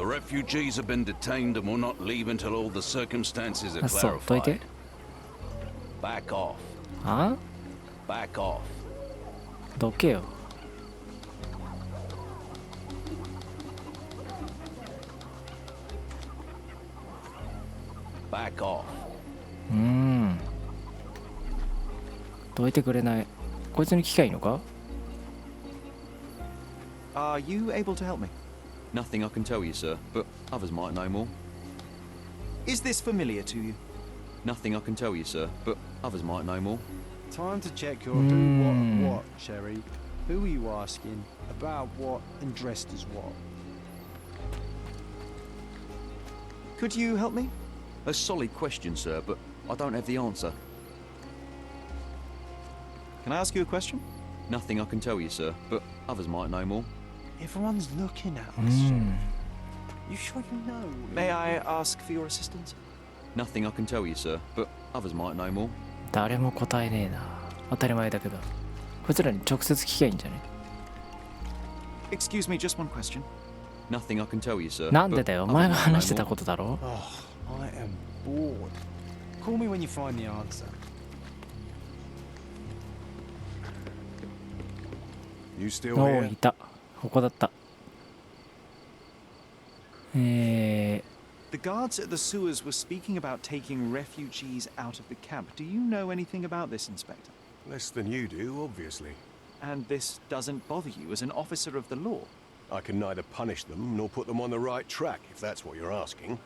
refugees have been detained and will not leave until all the circumstances are あ、そう、どいて。 clarified. Back off. あ Back off. どけよ。Back off. どいてくれない。こいつに機械いいのか？ Are you able to help me? Nothing I can tell you, sir, but others might know more. Is this familiar to you? Nothing I can tell you, sir, but others might know more. Time to check your who, what, and what, Sherry. Who are you asking? About what and dressed as what? Could you help me? A solid question, sir, but I don't have the answer. Can I ask you a question? Nothing I can tell you, sir, but others might know more. Everyone's looking at us. Sherry. You sure you know? May I ask for your assistance? Nothing I can tell you, sir, but others might know more. 誰も答えねえな。当たり前だけど。こいつらに直接聞きゃいいんじゃね？ Excuse me, just one question. Nothing I can tell you, sir. なんでだよ。お前が but others might 話して know た more. ことだろ？ Oh, I am bored. Call me when you find the answer. You still おお、 here? いた。ここだった。The guards at the sewers were speaking about taking refugees out of the camp. Do you know anything about this, Inspector? Less than you do, obviously. And this doesn't bother you as an officer of the law? I can neither punish them nor put them on the right track, if that's what you're asking.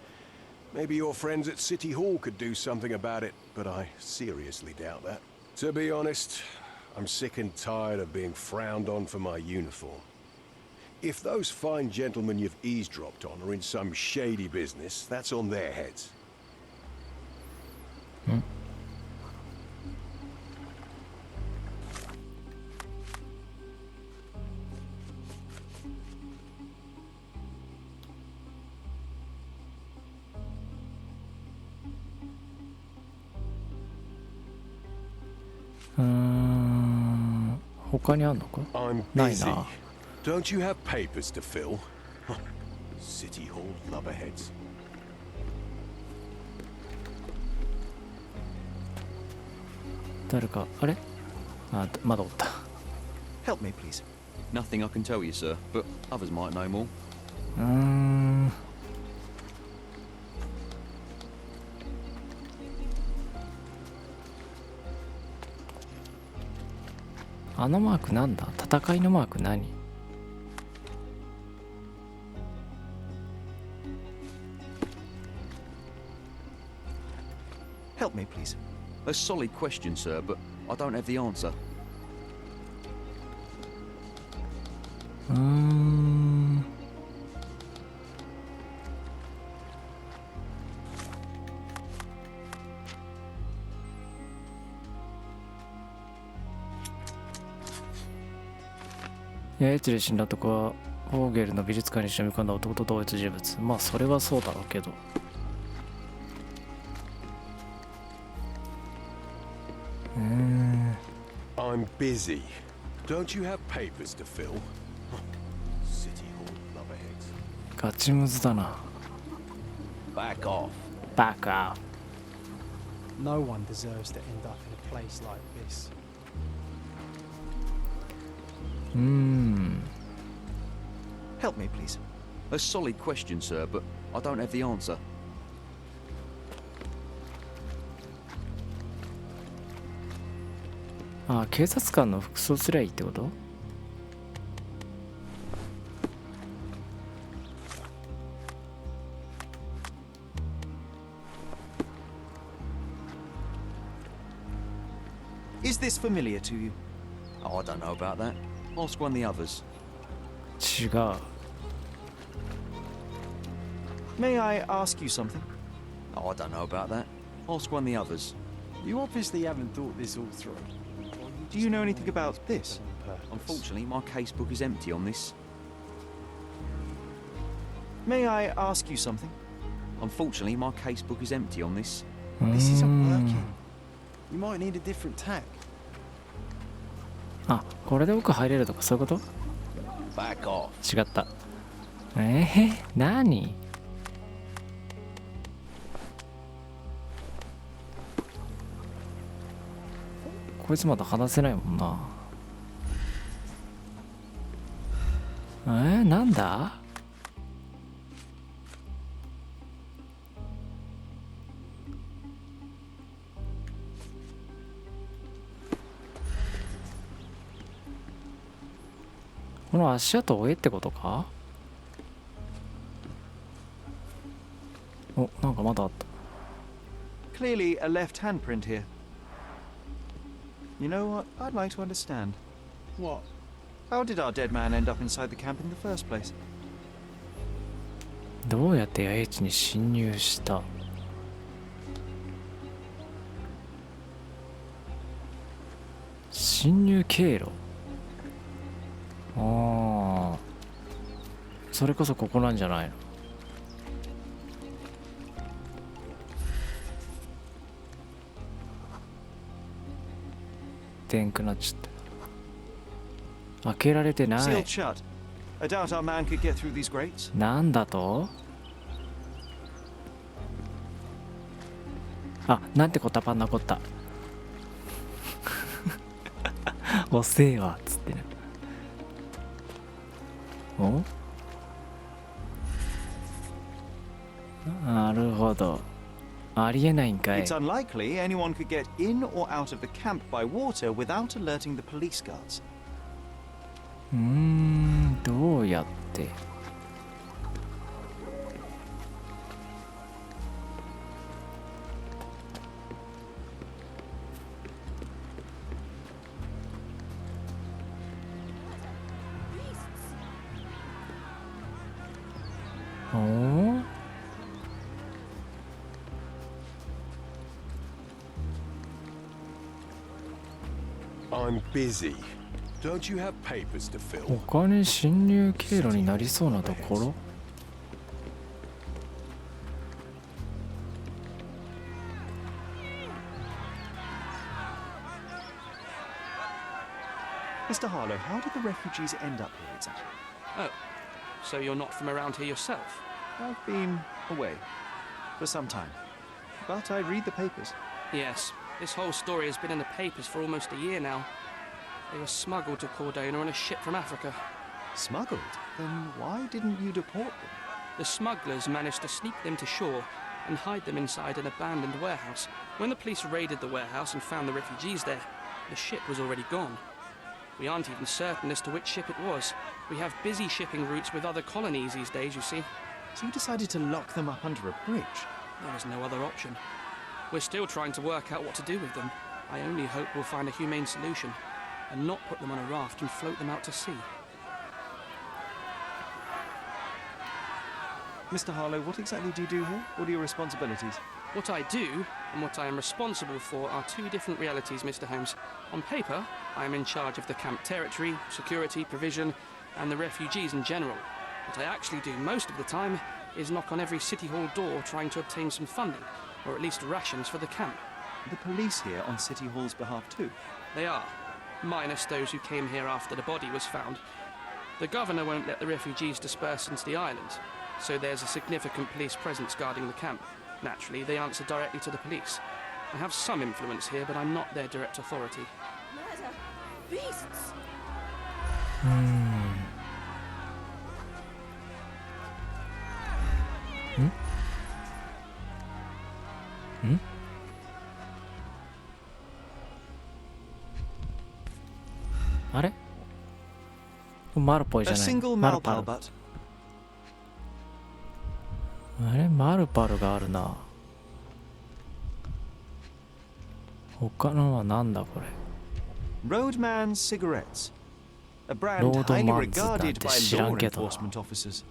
Maybe your friends at City Hall could do something about it, but I seriously doubt that. To be honest, I'm sick and tired of being frowned on for my uniform. If those fine gentlemen you've eavesdropped on are in some shady business, that's on their heads. Hmm. 他にあんのか？ I'm ない busy. な。 Don't you have papers to fill? City Hall lubberheads. 誰か、あれ？あ、まだおった。 Help me, please. Nothing I can tell you, sir, but others might know more. あのマークなんだ？戦いのマーク何？ Help me, please. A solid question, sir, but I don't have the answer. ヤエチで死んだ男はホーゲルの美術館に忍び込んだ男と同一人物。まあそれはそうだろうけど。I'm busy. Don't you have papers to fill? City Hall lubberheads. ガチムズだな。 Back off. バカ。 No one deserves to end up in a place like this. Help me, please. A solid question, sir, but I don't have the answer. あ、警察官の服装すりゃいいってこと？ Is this familiar to you? Oh, I don't know about that. Ask one of the others. 違う。 May I ask you something? Oh, I don't know about that. Ask one of the others. You obviously haven't thought this all through. Do you know anything about this? Unfortunately, my casebook is empty on this. May I ask you something? Unfortunately, my casebook is empty on this. This isn't working. You might need a different tack. あ、これで奥入れるとかそういうこと？ Back off. 違った。何？こいつまだ話せないもんな。なんだ？この足跡を追えってことか？お、なんかまだあった。Clearly a left handprint here. You know what? I'd like to understand. What? How did our dead man end up inside the camp in the first place? どうやって野営地に侵入した？侵入経路。ああ、それこそここなんじゃないの？でんくなっちゃった。開けられてない。 Sealed shut. I doubt our man could get through these grates. なんだと？あ、なんてこったパンなこった。遅えわっつってね。お？なるほど。ありえないんかい。 It's unlikely anyone could get in or out of the camp by water without alerting the police guards. どうやって？お？ I'm busy. Don't you have papers to fill? 他に侵入経路になりそうなところ？ Mr. Harlow, how did the refugees end up here exactly? Oh, so you're not from around here yourself? I've been away for some time, but I read the papers. Yes, this whole story has been in the papers for almost a year now. They were smuggled to Cordona on a ship from Africa. Smuggled? Then why didn't you deport them? The smugglers managed to sneak them to shore and hide them inside an abandoned warehouse. When the police raided the warehouse and found the refugees there, the ship was already gone. We aren't even certain as to which ship it was. We have busy shipping routes with other colonies these days, you see. So you decided to lock them up under a bridge? There was no other option. We're still trying to work out what to do with them. I only hope we'll find a humane solution and not put them on a raft and float them out to sea. Mr. Harlow, what exactly do you do here? What are your responsibilities? What I do and what I am responsible for are two different realities, Mr. Holmes. On paper, I am in charge of the camp territory, security, provision, and the refugees in general. What I actually do most of the time is knock on every city hall door trying to obtain some funding, or at least rations for the camp. The police here on City Hall's behalf too? They are, minus those who came here after the body was found. The governor won't let the refugees disperse into the island, so there's a significant police presence guarding the camp. Naturally, they answer directly to the police. I have some influence here, but I'm not their direct authority. Murder! Beasts! あれ？マルポイじ A ゃない。 single マルパル。 Malpal butt. あれ？マルパルがあるな。他のはなんだこれ。 Roadman cigarettes. A brand Roadman's highly なん regarded て by 知らん law けど。 enforcement officers.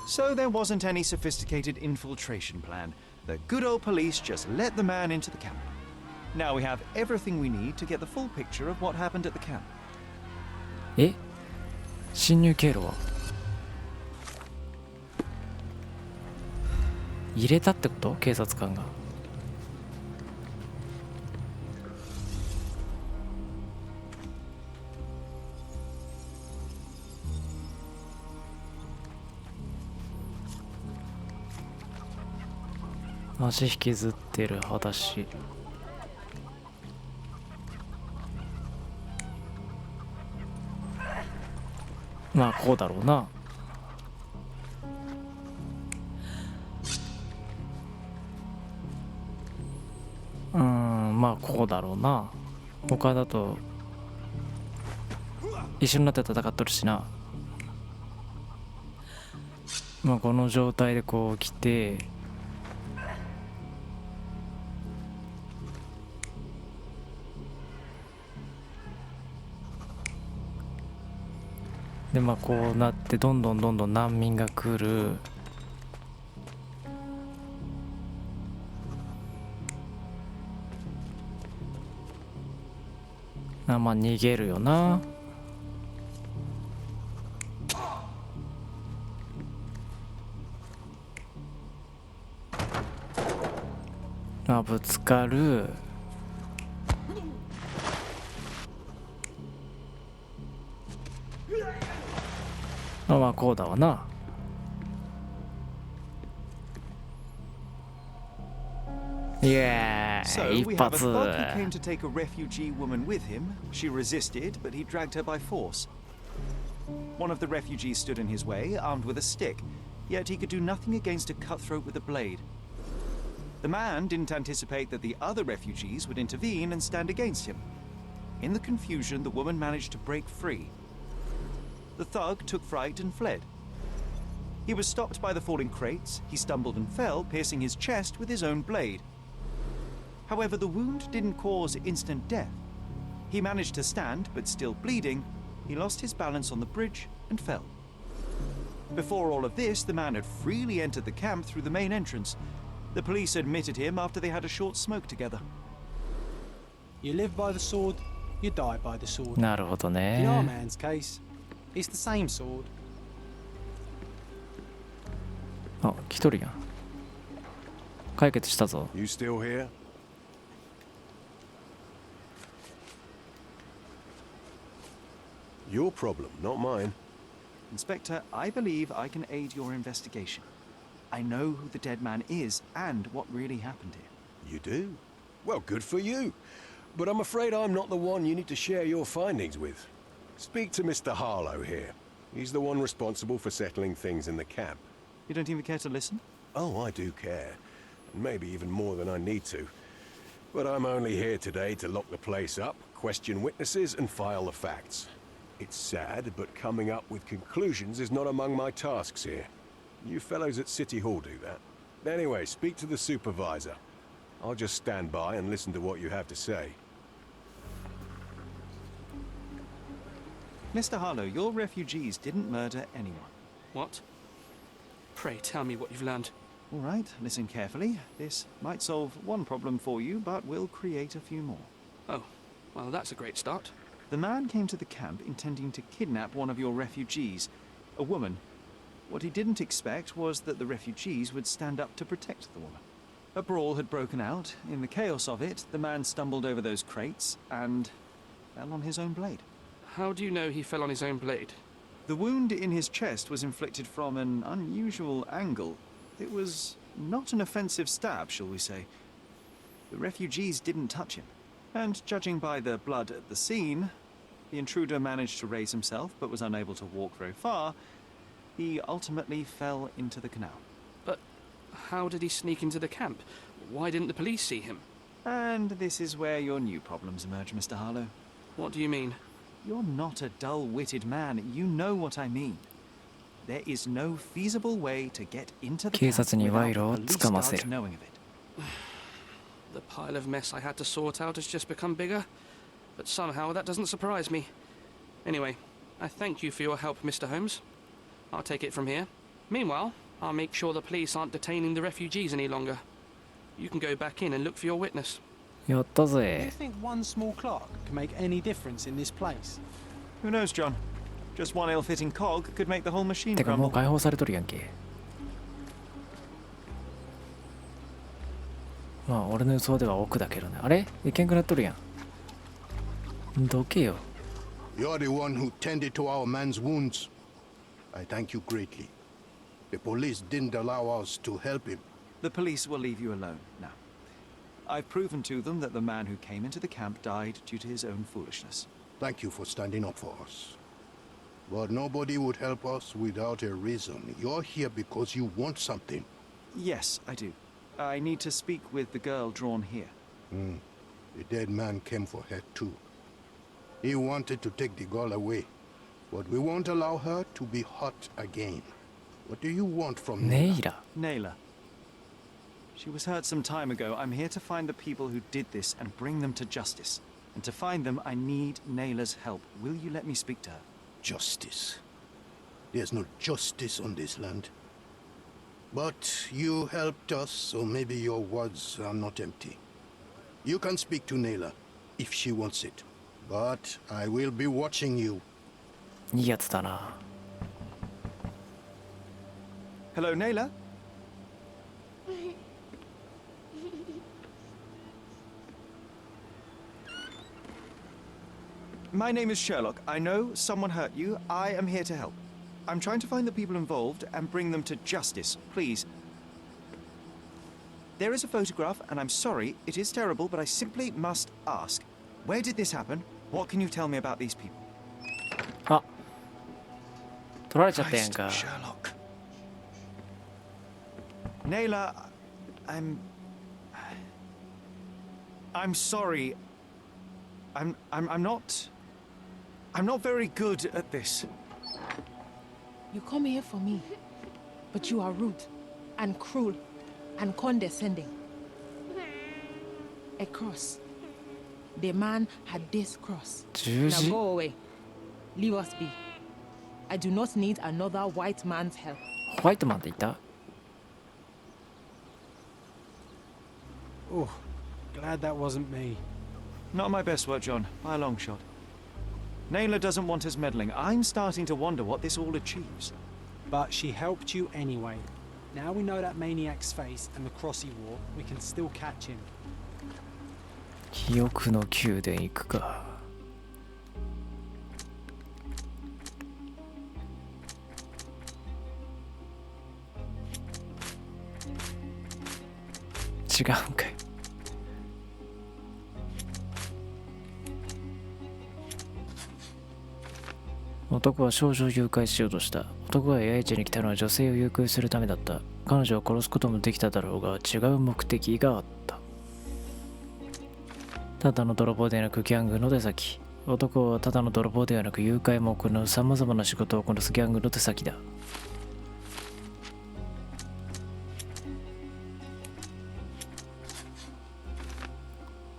So there wasn't any sophisticated infiltration plan. The good old police just let the man into the camp. Now we have everything we need to get the full picture of what happened at the camp. え？侵入経路は入れたってこと？警察官が。足引きずってる裸足。まあこうだろうな。まあこうだろうな。他だと一緒になって戦っとるしな。まあこの状態でこう来て、でまあこうなってどんどん難民が来る。まあ逃げるよな。ぶつかる。まあこうだわな。イエーイ、 So we 一 have a 発。 thug who came to take a refugee woman with him. She resisted, but he dragged her by force. One of the refugees stood in his way, armed with a stick, yet he could do nothing against a cutthroat with a blade. The man didn't anticipate that the other refugees would intervene and stand against him. In the confusion, the woman managed to break free. The thug took fright and fled. He was stopped by the falling crates. He stumbled and fell, piercing his chest with his own blade. However, the wound didn't cause instant death. He managed to stand, but still bleeding, he lost his balance on the bridge and fell. Before all of this, the man had freely entered the camp through the main entrance. The police admitted him after they had a short smoke together. You live by the sword, you die by the sword. なるほど In our ね。 man's case, it's the same sword. あ、来とるやん。解決したぞ。 You still here? Your problem, not mine. Inspector, I believe I can aid your investigation. I know who the dead man is and what really happened here. You do? Well, good for you. But I'm afraid I'm not the one you need to share your findings with. Speak to Mr. Harlow here. He's the one responsible for settling things in the camp. You don't even care to listen? Oh, I do care. And maybe even more than I need to. But I'm only here today to lock the place up, question witnesses, and file the facts. It's sad, but coming up with conclusions is not among my tasks here. You fellows at City Hall do that. Anyway, speak to the supervisor. I'll just stand by and listen to what you have to say. Mr. Harlow, your refugees didn't murder anyone. What? Pray tell me what you've learned. All right, listen carefully. This might solve one problem for you, but will create a few more. Oh, well, that's a great start. The man came to the camp intending to kidnap one of your refugees, a woman. What he didn't expect was that the refugees would stand up to protect the woman. A brawl had broken out. In the chaos of it, the man stumbled over those crates and fell on his own blade. How do you know he fell on his own blade? The wound in his chest was inflicted from an unusual angle. It was not an offensive stab, shall we say. The refugees didn't touch him. And judging by the blood at the scene, the intruder managed to raise himself but was unable to walk very far. He ultimately fell into the canal. But how did he sneak into the camp? Why didn't the police see him? And this is where your new problems emerge, Mr. Harlow. What do you mean? You're not a dull-witted man. You know what I mean. There is no feasible way to get into the 警 camp 察に賄賂を without the つ police かませ guards る。 knowing of it. The pile of mess I had to sort out has just become bigger, but somehow that doesn't surprise me. Anyway, I thank you for your help, Mr. Holmes. I'll take it from here. Meanwhile, I'll make sure the police aren't detaining the refugees any longer. You can go back in and look for your witness. やった Do you ぜ。 think one small clock can make any difference in this place? Who knows, John? Just one ill-fitting cog could make the whole machine てかもう crumble. 解放されとるやんけ。まあ俺の予想では奥だけどね。あれいけんくなっとるやん。どけよ。 You're the one who tended to our man's wounds. I thank you greatly. The police didn't allow us to help him. The police will leave you alone now. I've proven to them that the man who came into the camp died due to his own foolishness. Thank you for standing up for us. But nobody would help us without a reason. You're here because you want something. Yes, I do. I need to speak with the girl drawn here. The dead man came for her too. He wanted to take the girl away, but we won't allow her to be hurt again. What do you want fromネ me? イラ。 Naylor. She was hurt some time ago. I'm here to find the people who did this and bring them to justice. And to find them, I need Naylor's help. Will you let me speak to her? Justice. There's no justice on this land. But you helped us, so maybe your words are not empty. You can speak to Naylor, if she wants it. But I will be watching you. いいやつだな。 Hello, Naylor? My name is Sherlock. I know someone hurt you. I am here to help. I'm trying to find the people involved and bring them to justice. Please. There is a photograph, and I'm sorry, it is terrible, but I simply must ask. Where did this happen? What can you tell me about these people? あ、取られちゃったやんか。 Sherlock. Naylor, I'm sorry. I'm not very good at this. You come here for me, but you are rude and cruel and condescending. A cross. The man had this cross. 十 Now 字 go away. Leave us be. I do not need another white man's help. ホワイトマンって言った？ Oh, glad that wasn't me. Not my best work, John, by a long shot. Naylor doesn't want us meddling. I'm starting to wonder what this all achieves. But she helped you anyway. Now we know that maniac's face and the cross he wore, we can still catch him. 記憶の宮殿行くか。違うんかい。男は少女を誘拐しようとした。男が八重地に来たのは女性を誘拐するためだった。彼女を殺すこともできただろうが、違う目的があった。ただの泥棒でなくギャングの手先。男はただの泥棒ではなく誘拐も行うさまざまな仕事をこなすギャングの手先だ。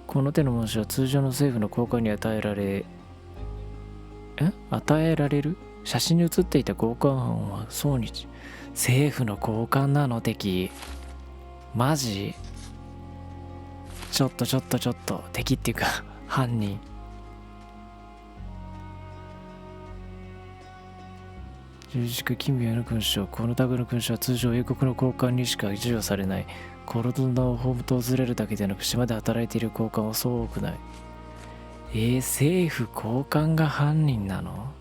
この手の文字は通常の政府の高官に与えられる写真に写っていた強姦犯はそうに政府の高官なの敵。マジちょっと敵っていうか犯人。十字架奇妙な勲章。この類の勲章は通常英国の高官にしか授与されない。コロドナをホームと訪れるだけでなく島で働いている高官はそう多くない。政府高官が犯人なの？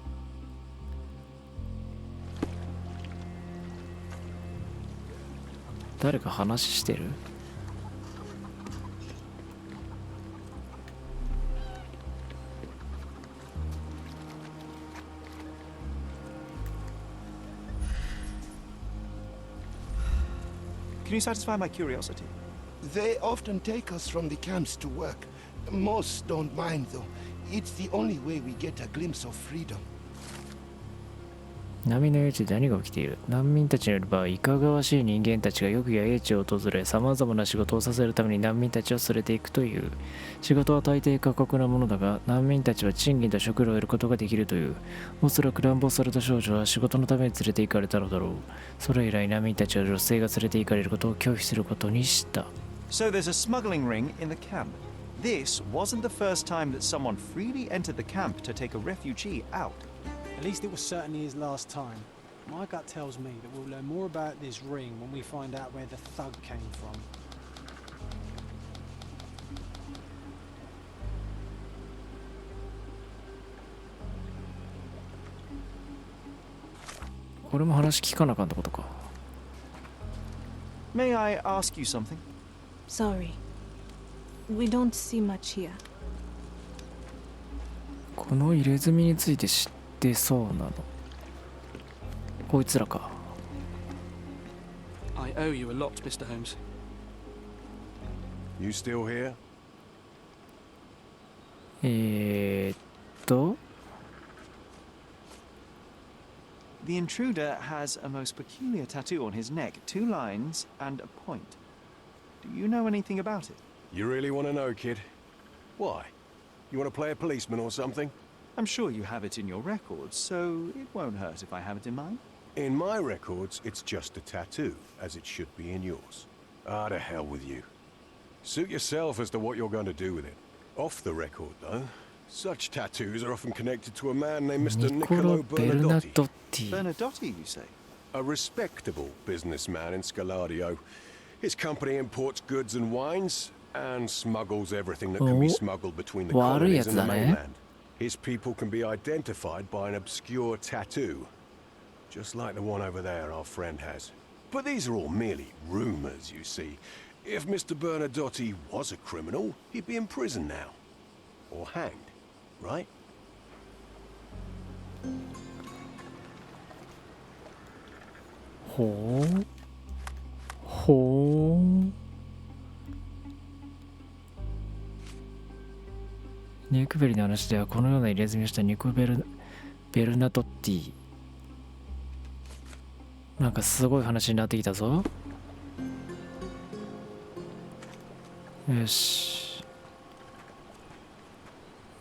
誰か話してる？Can you satisfy my curiosity? They often take us from the camps to work. Most don't mind, though. It's the only way we get a glimpse of freedom. 波の夜で何が起きている？難民たちによればいかがわしい人間たちがよく野営地を訪れ、さまざまな仕事をさせるために難民たちを連れていくという。仕事は大抵過酷なものだが、難民たちは賃金と食料を得ることができるという。おそらく乱暴された少女は仕事のために連れて行かれたのだろう。それ以来難民たちは女性が連れて行かれることを拒否することにした。So there's a smuggling ring in the camp. This wasn't the first time that someone freely entered the camp to take a refugee out. At least it was certainly his last time. My gut tells me that we'll learn more about this ring when we find out where the thug came from. これも話聞かなあかんってことか。May I ask you something? Sorry. We don't see much here. この入れ墨について知ってそうなの。こいつらか。I owe you a lot, Mr. Holmes. You still here? The intruder has a most peculiar tattoo on his neck, 2 lines and a point. Do you know anything about it? You really want to know, kid? Why? You want to play a policeman or something? I'm sure you have it in your records, so it won't hurt if I have it in mine. In my records, it's just a tattoo, as it should be in yours. Ah, to hell with you. Suit yourself as to what you're going to do with it. Off the record, though, such tattoos are often connected to a man named Mr. Niccolo Bernadotti. Bernadotti, you say? A respectable businessman in Scaladio. His company imports goods and wines, and smuggles everything that can be smuggled between the colonies and the mainland. His people can be identified by an obscure tattoo, just like the one over there our friend has. But these are all merely rumors, you see. If Mr. Bernadotti was a criminal, he'd be in prison now. Or hanged, right?ニュークベリの話ではこのような入れ墨をしたニコベルナトッティ。なんかすごい話になってきたぞ。よし。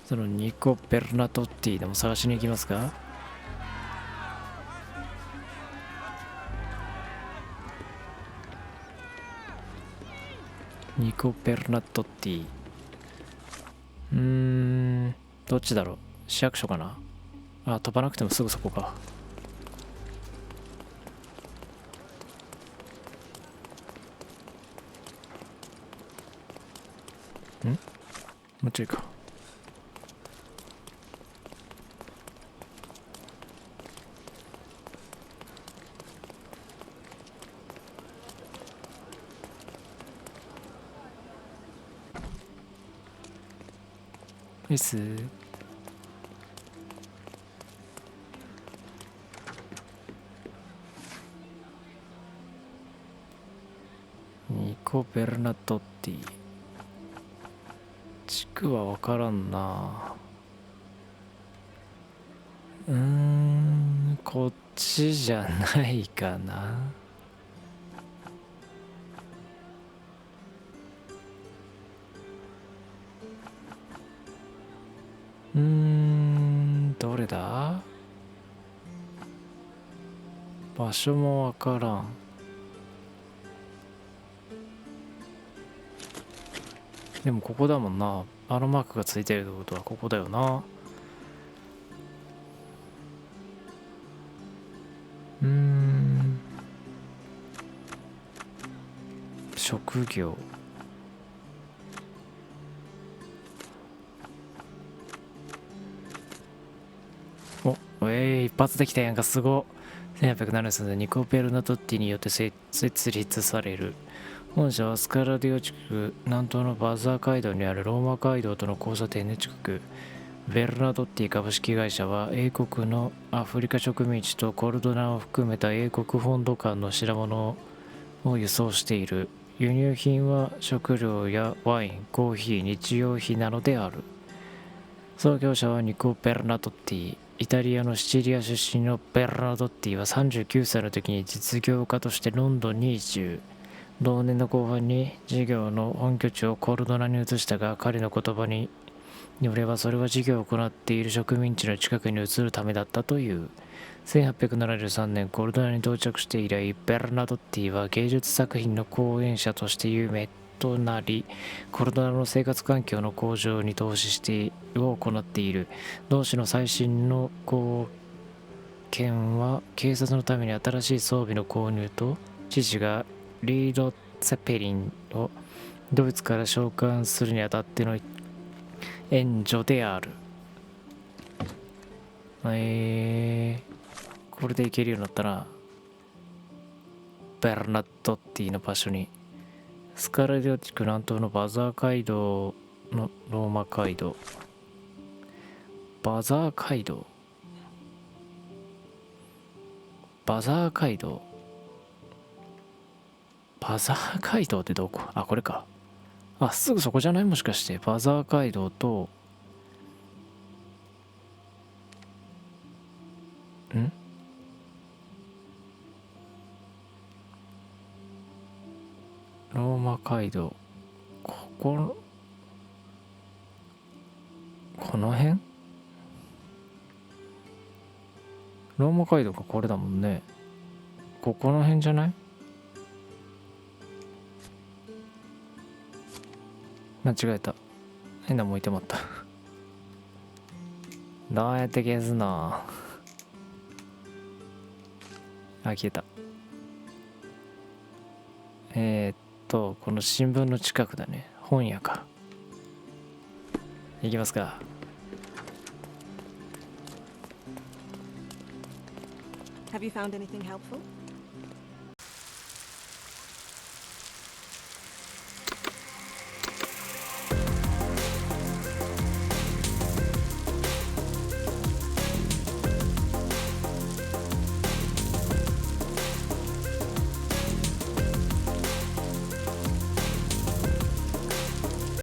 そのニコベルナトッティでも探しに行きますか。ニコベルナトッティ。どっちだろう。市役所かな。あ、飛ばなくてもすぐそこか。もうちょいか。いいっす。ニコベルナトッティ。地区は分からんな。こっちじゃないかな。どれだ？場所も分からん。でもここだもんな。あのマークがついてるってことはここだよな。職業。一発できたやんか。すご。1870年ニコベルナトッティによって設立される。本社はスカラディオ地区南東のバザー街道にあるローマ街道との交差点に近く、ベルナドッティ株式会社は英国のアフリカ植民地とコルドナを含めた英国本土間の品物を輸送している。輸入品は食料やワイン、コーヒー、日用品なのである。創業者はニコ・ベルナドッティ。イタリアのシチリア出身のベルナドッティは39歳の時に実業家としてロンドンに移住。同年の後半に事業の本拠地をコルドナに移したが、彼の言葉によればそれは事業を行っている植民地の近くに移るためだったという。1873年コルドナに到着して以来、ベルナドッティは芸術作品の講演者として有名となり、コルドナの生活環境の向上に投資してを行っている。同種の最新の貢献は警察のために新しい装備の購入と、父がリード・ツェペリンをドイツから召喚するにあたっての援助である。これでいけるようになったら、ベルナットッティの場所に。スカラディオ地区南東のバザー街道のローマ街道。バザー街道。バザー街道。バザー街道ってどこ？あ、これか。あ、すぐそこじゃない？もしかして。バザー街道と、ローマ街道。この辺？ローマ街道がこれだもんね。この辺じゃない？間違えた。変なもん置いてもったどうやって消すの？あ、消えた。この新聞の近くだね。本屋か。行きますか。Have you found anything helpful?